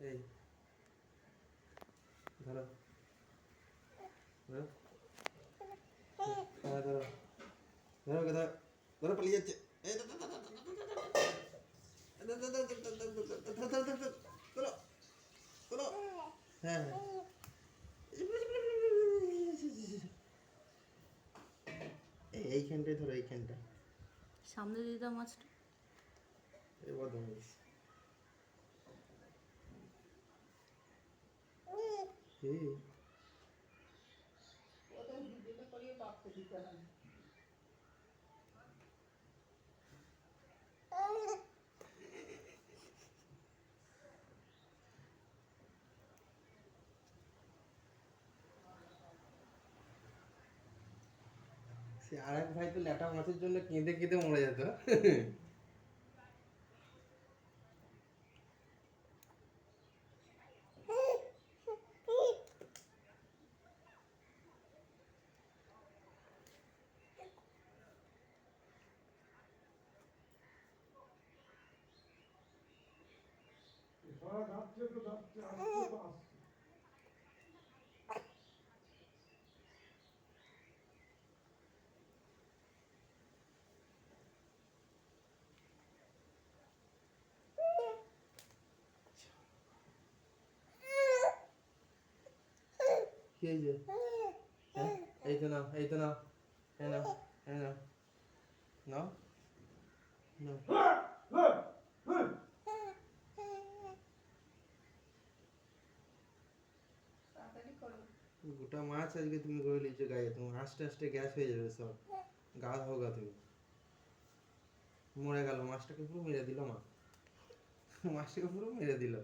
এই ধরো ধরো, হ্যাঁ ধরো ধরো ধরো ধরো, পালিয়ে যাচ্ছে। এই ধরো ধরো ধরো ধরো ধরো, হ্যাঁ হ্যাঁ, এইখানটায় ধরো, এইখানটা। সামনে দিয়ে দাও মাছটা। এই বদমাইশ। এই সে আরেক ভাই তো ল্যাটা মাছের জন্য কেঁদে কেঁদে মরে যেত। কি হয়েছে? হ্যাঁ, এই তো নাও, এই তো নাও, এই নাও, এই নাও, নাও, নাও। গোটা মাছ আজকে তুমি করে নিয়েছো গায়ে, তোমার আস্তে আস্তে গ্যাস হয়ে যাবে সব, গা হোগা তুমি। মরে গেল মাছটাকে, পুরো মেরে দিল মা, মাছটাকে পুরো মেরে দিল।